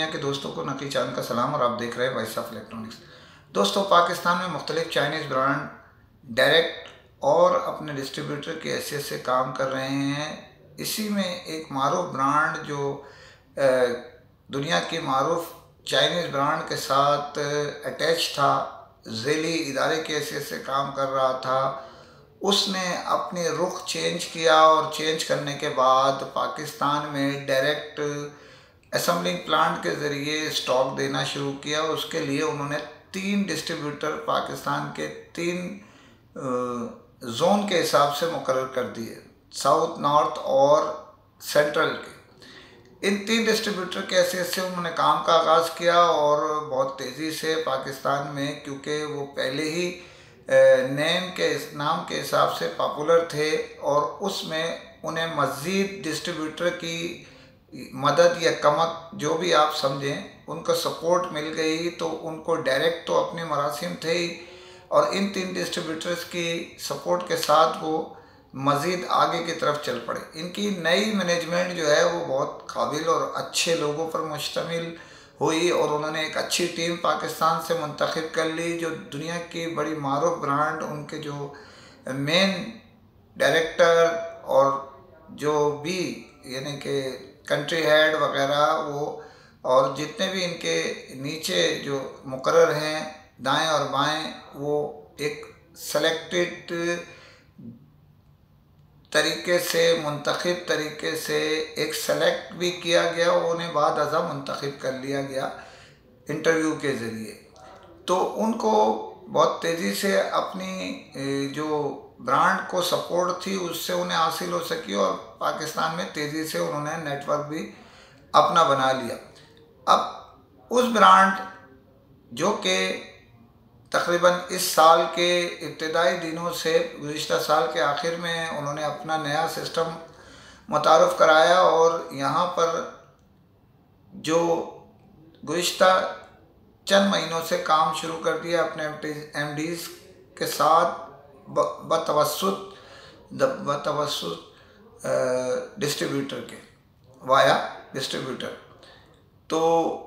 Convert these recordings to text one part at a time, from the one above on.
दुनिया के दोस्तों को नकी चांद का सलाम और आप देख रहे हैं वॉइस ऑफ इलेक्ट्रॉनिक्स। दोस्तों, पाकिस्तान में मुख्तलिफ चाइनीज़ ब्रांड डायरेक्ट और अपने डिस्ट्रीब्यूटर की हैसियत से काम कर रहे हैं। इसी में एक मारूफ ब्रांड जो दुनिया के मारूफ चाइनीज़ ब्रांड के साथ अटैच था, ज़ेली इदारे की हैसियत से काम कर रहा था, उसने अपनी रुख चेंज किया और चेंज करने के बाद पाकिस्तान में डायरेक्ट असेंबलिंग प्लांट के ज़रिए स्टॉक देना शुरू किया। उसके लिए उन्होंने 3 डिस्ट्रीब्यूटर पाकिस्तान के 3 जोन के हिसाब से मुकर्रर कर दिए, साउथ, नॉर्थ और सेंट्रल के। इन 3 डिस्ट्रीब्यूटर के हैसियत से उन्होंने काम का आगाज़ किया और बहुत तेज़ी से पाकिस्तान में, क्योंकि वो पहले ही नाम के हिसाब से पॉपुलर थे और उसमें उन्हें मज़ीद डिस्ट्रीब्यूटर की मदद या कमक जो भी आप समझें, उनको सपोर्ट मिल गई। तो उनको डायरेक्ट तो अपने मरासिम थे ही, और इन 3 डिस्ट्रीब्यूटर्स की सपोर्ट के साथ वो मज़ीद आगे की तरफ चल पड़े। इनकी नई मैनेजमेंट जो है वो बहुत काबिल और अच्छे लोगों पर मुश्तमिल हुई और उन्होंने एक अच्छी टीम पाकिस्तान से मुंतखब कर ली, जो दुनिया की बड़ी मारूफ ब्रांड, उनके जो मेन डायरेक्टर और जो भी यानी कि कंट्री हेड वगैरह वो, और जितने भी इनके नीचे जो मुकर्रर हैं दाएं और बाएं, वो एक सेलेक्टेड तरीके से, मुंतखब तरीके से एक सेलेक्ट भी किया गया, उन्हें बाद अज़ा मुंतखब कर लिया गया इंटरव्यू के ज़रिए। तो उनको बहुत तेज़ी से अपनी जो ब्रांड को सपोर्ट थी उससे उन्हें हासिल हो सकी और पाकिस्तान में तेज़ी से उन्होंने नेटवर्क भी अपना बना लिया। अब उस ब्रांड जो कि तकरीबन इस साल के इब्तदाई दिनों से गुज़िश्ता साल के आखिर में उन्होंने अपना नया सिस्टम मुतारफ़ कराया और यहाँ पर जो गुज़िश्ता चंद महीनों से काम शुरू कर दिया अपने एमडीज़ के साथ बतवस्सुत डिस्ट्रीब्यूटर के, वाया डिस्ट्रीब्यूटर। तो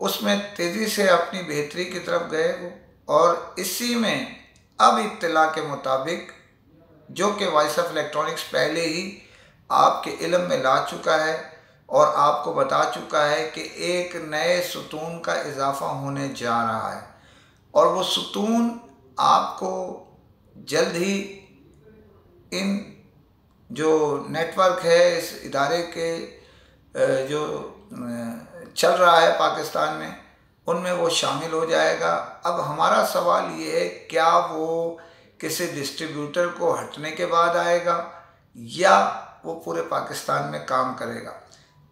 उसमें तेज़ी से अपनी बेहतरी की तरफ गए वो, और इसी में अब इत्तला के मुताबिक, जो कि वॉइस ऑफ इलेक्ट्रॉनिक्स पहले ही आपके इल्म में ला चुका है और आपको बता चुका है कि एक नए सुतून का इजाफ़ा होने जा रहा है, और वो सुतून आपको जल्द ही इन जो नेटवर्क है इस इदारे के जो चल रहा है पाकिस्तान में, उनमें वो शामिल हो जाएगा। अब हमारा सवाल ये है, क्या वो किसी डिस्ट्रीब्यूटर को हटने के बाद आएगा या वो पूरे पाकिस्तान में काम करेगा?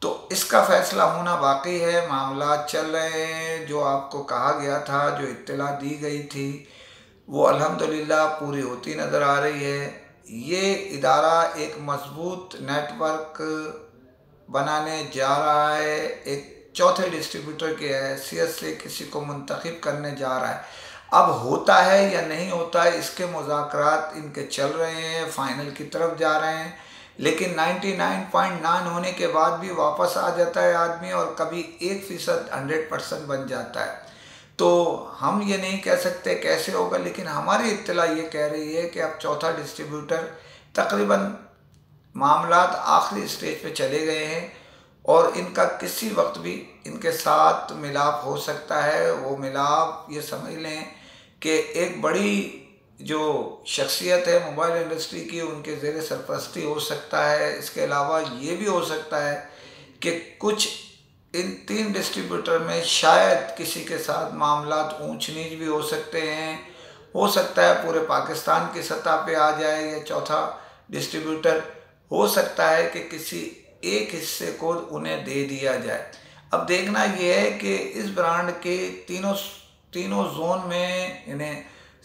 तो इसका फ़ैसला होना बाकी है, मामला चल रहे हैं। जो आपको कहा गया था, जो इत्तला दी गई थी, वो अल्हम्दुलिल्लाह पूरी होती नज़र आ रही है। ये इदारा एक मज़बूत नेटवर्क बनाने जा रहा है, एक चौथे डिस्ट्रीब्यूटर की हैसियत से किसी को मुंतखब करने जा रहा है। अब होता है या नहीं होता है, इसके मुज़ाकरात इनके चल रहे हैं, फ़ाइनल की तरफ जा रहे हैं, लेकिन 99.9 होने के बाद भी वापस आ जाता है आदमी, और कभी 1% 100% बन जाता है। तो हम ये नहीं कह सकते कैसे होगा, लेकिन हमारी इत्तला ये कह रही है कि अब चौथा डिस्ट्रीब्यूटर तकरीबन मामलात आखिरी स्टेज पे चले गए हैं और इनका किसी वक्त भी इनके साथ मिलाप हो सकता है। वो मिलाप ये समझ लें कि एक बड़ी जो शख्सियत है मोबाइल इंडस्ट्री की, उनके ज़ेर सरपरस्ती हो सकता है। इसके अलावा ये भी हो सकता है कि कुछ इन 3 डिस्ट्रीब्यूटर में शायद किसी के साथ मामलात ऊंच नीच भी हो सकते हैं। हो सकता है पूरे पाकिस्तान की सतह पे आ जाए या चौथा डिस्ट्रीब्यूटर, हो सकता है कि किसी एक हिस्से को उन्हें दे दिया जाए। अब देखना यह है कि इस ब्रांड के तीनों जोन में, यानी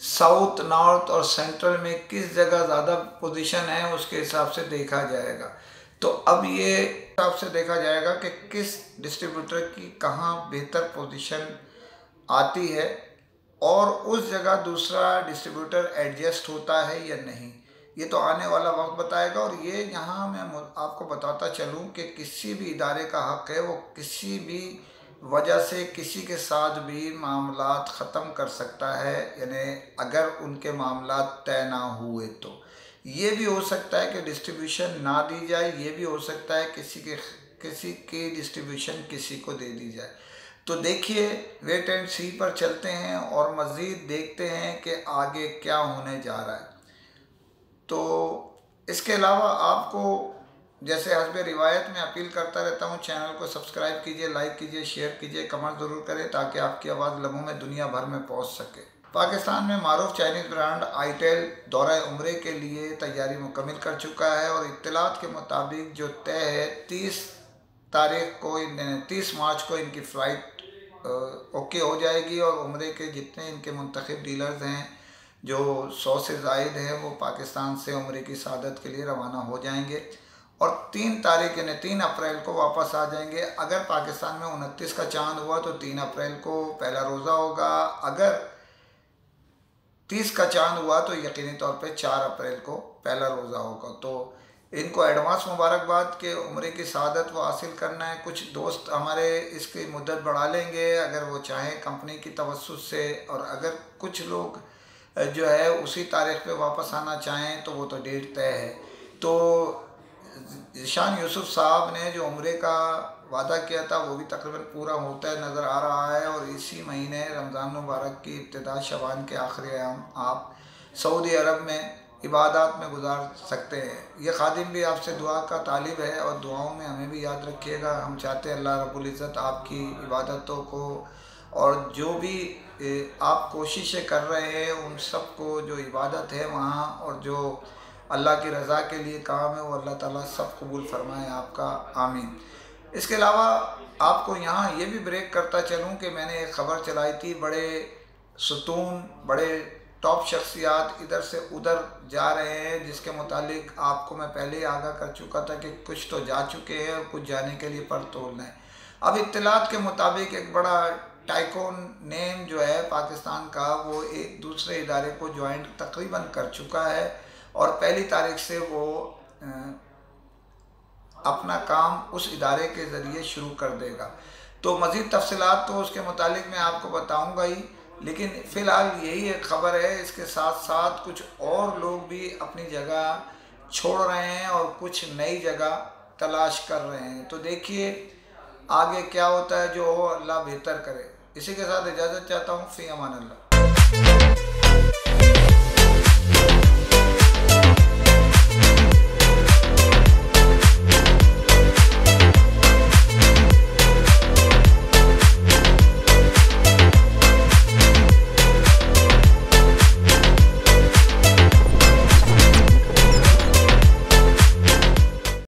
साउथ, नॉर्थ और सेंट्रल में किस जगह ज़्यादा पोजीशन है, उसके हिसाब से देखा जाएगा। तो अब ये हिसाब से देखा जाएगा कि किस डिस्ट्रीब्यूटर की कहाँ बेहतर पोजीशन आती है और उस जगह दूसरा डिस्ट्रीब्यूटर एडजस्ट होता है या नहीं। ये तो आने वाला वक्त बताएगा। और ये यहाँ मैं आपको बताता चलूँ कि किसी भी इदारे का हक़ है वो किसी भी वजह से किसी के साथ भी मामलात ख़त्म कर सकता है, यानी अगर उनके मामलात तय ना हुए तो। ये भी हो सकता है कि डिस्ट्रीब्यूशन ना दी जाए, ये भी हो सकता है किसी की डिस्ट्रीब्यूशन किसी को दे दी जाए। तो देखिए, वेट एंड सी पर चलते हैं और मज़ीद देखते हैं कि आगे क्या होने जा रहा है। तो इसके अलावा आपको जैसे हस्ब रिवायत में अपील करता रहता हूँ, चैनल को सब्सक्राइब कीजिए, लाइक कीजिए, शेयर कीजिए, कमेंट ज़रूर करें ताकि आपकी आवाज़ लम्हों में दुनिया भर में पहुँच सके। पाकिस्तान में मारूफ चाइनीज़ ब्रांड आईटेल दौरा उम्रे के लिए तैयारी मुकम्मल कर चुका है और इत्तलात के मुताबिक जो तय है 30 मार्च को इनकी फ़्लाइट ओके हो जाएगी और उम्रे के जितने इनके मुंतखब डीलर्स हैं जो 100 से ज़ायद हैं वो पाकिस्तान से उम्रे की सआदत के लिए रवाना हो जाएंगे और 3 तारीख यानी 3 अप्रैल को वापस आ जाएंगे। अगर पाकिस्तान में 29 का चांद हुआ तो 3 अप्रैल को पहला रोज़ा होगा, अगर 30 का चांद हुआ तो यकीनी तौर पे 4 अप्रैल को पहला रोज़ा होगा। तो इनको एडवांस मुबारकबाद के उम्रे की सआदत वो हासिल करना है। कुछ दोस्त हमारे इसकी मुद्दत बढ़ा लेंगे अगर वो चाहें कंपनी की तवस्सुत से, और अगर कुछ लोग जो है उसी तारीख पे वापस आना चाहें तो वो तो डेट तय है। तो ज़ीशान यूसुफ साहब ने जो उम्रे का वादा किया था वो भी तकरीबन पूरा होता है नज़र आ रहा है और इसी महीने रमज़ान मुबारक की इब्तिदा शबान के आखिरी अयाम आप सऊदी अरब में इबादत में गुजार सकते हैं। ये खादिम भी आपसे दुआ का तालिब है और दुआओं में हमें भी याद रखिएगा। हम चाहते हैं अल्लाह रब्बुल इज़्ज़त आपकी इबादतों को और जो भी आप कोशिशें कर रहे हैं उन सब को, जो इबादत है वहाँ और जो अल्लाह की रज़ा के लिए काम है वो अल्लाह ताला सब कबूल फरमाए आपका, आमीन। इसके अलावा आपको यहाँ ये भी ब्रेक करता चलूँ कि मैंने एक ख़बर चलाई थी, बड़े सुतून, बड़े टॉप शख्सियात इधर से उधर जा रहे हैं, जिसके मुतालिक आपको मैं पहले ही आगाह कर चुका था कि कुछ तो जा चुके हैं और कुछ जाने के लिए पर तोड़ना है। अब इत्तलात के मुताबिक एक बड़ा टाइकोन नेम जो है पाकिस्तान का वो एक दूसरे इदारे को ज्वाइंट तकरीबन कर चुका है और पहली तारीख से वो अपना काम उस इदारे के ज़रिए शुरू कर देगा। तो मज़ीद तफसीलात तो उसके मुतालिक मैं आपको बताऊंगा ही, लेकिन फ़िलहाल यही एक ख़बर है। इसके साथ साथ कुछ और लोग भी अपनी जगह छोड़ रहे हैं और कुछ नई जगह तलाश कर रहे हैं। तो देखिए आगे क्या होता है, जो हो अल्लाह बेहतर करे। इसी के साथ इजाज़त चाहता हूँ। फ़ी अमान अल्लाह।